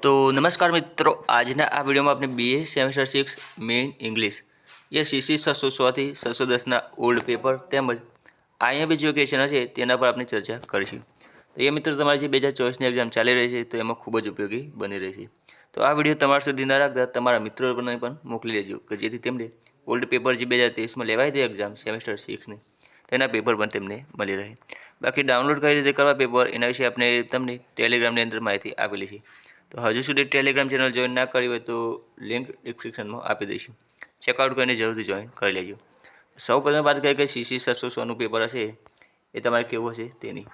तो नमस्कार मित्रों, આજના આ વિડીયોમાં આપણે બીએ સેમેસ્ટર 6 મેઇન ઇંગ્લિશ એ સીસી 600 થી 610ના ઓલ્ડ પેપર તેમજ આઈએમપી જે ક્વેશ્ચન હશે તેના પર આપણે ચર્ચા કરીશું. તો એ મિત્રો તમારી જે 2024ની એક્ઝામ ચાલી રહી છે તો એમાં ખૂબ જ ઉપયોગી બની રહી છે. તો આ વિડીયો તમારા સુધી ના રાખતા તમારા મિત્રોને પણ મોકલી દેજો કે જેથી તેમને ઓલ્ડ પેપર જે 2023માં લેવાય હતી એક્ઝામ સેમેસ્ટર 6ની તેના પેપર પણ તેમને મળી રહે. બાકી ડાઉનલોડ કઈ રીતે કરવા પેપર એના વિશે આપણે તમને ટેલિગ્રામની અંદર માહિતી આપેલી છે. તો હજુ સુધી ટેલિગ્રામ ચેનલ જોઈન ના કરી હોય તો લિંક ડિસ્ક્રિપ્શનમાં આપી દઈશું. ચેકઆઉટ કરીને જરૂરથી જોઈન કરી લેજો. સૌ પ્રથમ વાત કરીએ કે સીસી 600નું પેપર હશે એ તમારે કેવું હશે તેની.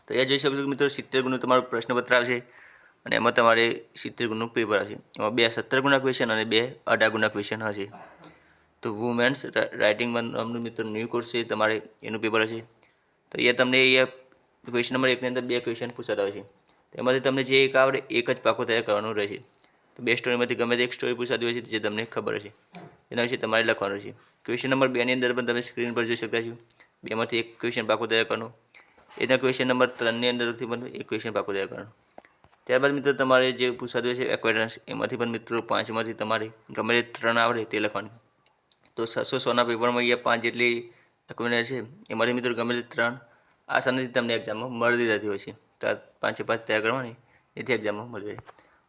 તો એ જોઈ શકો છો મિત્રો 70 ગુણનું તમારું પ્રશ્નપત્ર આવશે અને એમાં તમારે 70 ગુણનું પેપર હશે. એમાં 2 17 ગુણના ક્વેશ્ચન અને 2 18 ગુણના ક્વેશ્ચન હશે. તો વુમેન્સ રાઇટિંગ નામનું મિત્રો ન્યૂ કોર્સ છે તમારે એનું પેપર હશે. તો એ તમને એ ક્વેશ્ચન નંબર 1ની અંદર 2 ક્વેશ્ચન પૂછાતા હોય છે. તેમાંથી તમને જે એક આવડે એક જ પાકો તૈયાર કરવાનું રહેશે. તો 2 સ્ટોરીમાંથી ગમે તે એક સ્ટોરી પૂછાતી હોય છે જે તમને ખબર હશે એના વિશે તમારે લખવાનું છે. ક્વેશ્ચન નંબર 2ની અંદર પણ તમે સ્ક્રીન પર જોઈ શકતા છો. બેમાંથી એક ક્વેશ્ચન પાકો તૈયાર કરવાનો. એના ક્વેશ્ચન નંબર 3ની અંદરથી પણ એક ક્વેશ્ચન પાકો તૈયાર કરવાનો. ત્યારબાદ મિત્રો તમારે જે પૂછાતું હોય છે એક્વેરન્સ એમાંથી પણ મિત્રો 5માંથી તમારે ગમે તે 3 આવડે તે લખવાની. તો 600ના પેપરમાં અહીંયા 5 જેટલી એક્વેરન્સ છે એમાંથી મિત્રો ગમે તે 3 આસાનીથી તમને એક્ઝામમાં મળી રહેતી હોય છે. તો 5 તૈયાર કરવાની એથી એક્ઝામમાં મળી રહે.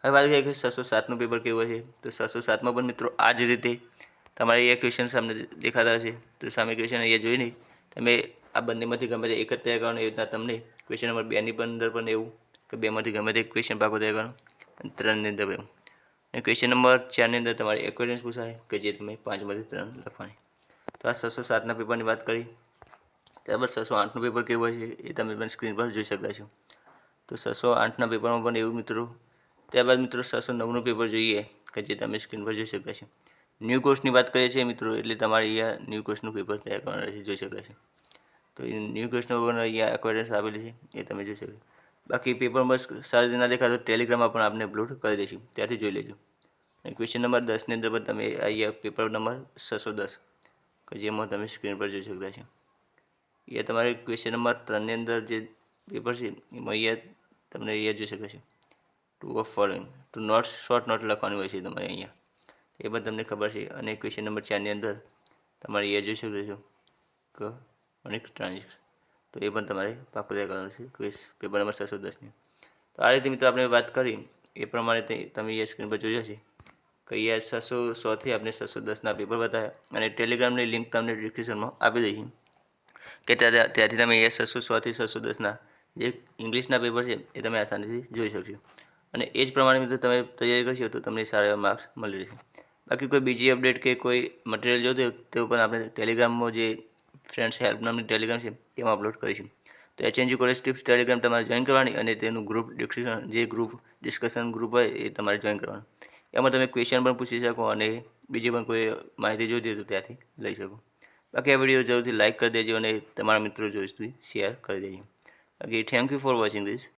હવે વાત કરીએ કે 607નું પેપર કેવું હશે. તો 607માં પણ મિત્રો આ જ રીતે તમારે એ ક્વેશ્ચન સામે દેખાતા હશે. તો સામે ક્વેશ્ચન અહીંયા જોઈને તમે આ બંનેમાંથી ગમે તે એક જ તૈયાર કરવાનું. એ રીતના તમને ક્વેશ્ચન નંબર 2ની અંદર પણ એવું કે 2માંથી ગમે તે ક્વેશ્ચન પાકો તૈયાર કરવાનો અને 3ની અંદર એવું. અને ક્વેશ્ચન નંબર 4ની અંદર તમારે એક્વેરન્સ પૂછાય કે જે તમે 5માંથી 3 લખવાની. તો આ 607ના પેપરની વાત કરી. ત્યારબાદ 608નું પેપર કેવું હશે એ તમે પણ સ્ક્રીન પર જોઈ શકતા છો. તો 608ના પેપરમાં પણ એવું મિત્રો. ત્યારબાદ મિત્રો 609નું પેપર જોઈએ કે જે તમે સ્ક્રીન પર જોઈ શકતા છો. ન્યૂ કોર્સની વાત કરીએ છીએ મિત્રો એટલે તમારે અહીંયા ન્યૂ કોર્સનું પેપર તૈયાર કરવાનું રહેશે જોઈ શકાય છે. તો એ ન્યૂ કોર્સનું પેપર અહીંયા એક્વેરન્સ આપેલી છે એ તમે જોઈ શકો. બાકી પેપર બસ સારી રીતે ના દેખાય તો ટેલિગ્રામમાં પણ આપણે અપલોડ કરી દઈશું ત્યાંથી જોઈ લેજો. અને ક્વેશ્ચન નંબર 10ની અંદર પણ તમે અહીંયા પેપર નંબર 610 કે જેમાં તમે સ્ક્રીન પર જોઈ શકતા છો. એ તમારે ક્વેશ્ચન નંબર 3ની અંદર જે પેપર છે એમાં અહીંયા તમને અહીંયા જોઈ શકો છો. ટુ ઓફ ફોલોઈંગ તો નોટ્સ શોર્ટ નોટ લખવાની હોય છે તમારે અહીંયા એ પણ તમને ખબર છે. અને ક્વેશ્ચન નંબર 4ની અંદર તમારે અહીંયા જોઈ શકો છો કે અનેક ટ્રાન્ઝેક્શન તો એ પણ તમારે પાકું તૈયાર કરવાનું છે પેપર નંબર 610ની. તો આ રીતે મિત્રો આપણે વાત કરી એ પ્રમાણે તમે અહીંયા સ્ક્રીન પર જોઈ હશે કે અહીંયા 600થી આપણે 610ના પેપર બતાવ્યા અને ટેલિગ્રામની લિંક તમને ડિસ્ક્રિપ્શનમાં આપી દઈશું કે ત્યાંથી તમે અહીંયા 600થી 610ના જે ઇંગ્લિશના પેપર છે એ તમે આસાનીથી જોઈ શકશો. અને એ જ પ્રમાણે મિત્રો તમે તૈયારી કરશો તો તમને સારા એવા માર્ક્સ મળી રહેશે. બાકી કોઈ બીજી અપડેટ કે કોઈ મટીરિયલ જોતું હોય તો પણ આપણે ટેલિગ્રામમાં જે ફ્રેન્ડ્સ હેલ્પ નામની ટેલિગ્રામ છે તેમાં અપલોડ કરીશું. તો એચએનજી કોલેજ ટિપ્સ ટેલિગ્રામ તમારે જોઈન કરવાની અને તેનું ગ્રુપ ડિસ્કશન જે ગ્રુપ ડિસ્કશન ગ્રુપ હોય એ તમારે જોઈન કરવાનું. એમાં તમે ક્વેશ્ચન પણ પૂછી શકો અને બીજી પણ કોઈ માહિતી જોઈતી હોય તો ત્યાંથી લઈ શકો. બાકી આ વિડીયો જરૂરથી લાઇક કરી દેજો અને તમારા મિત્રો જોઈ સુધી શેર કરી દેજો. બાકી thank you for watching this.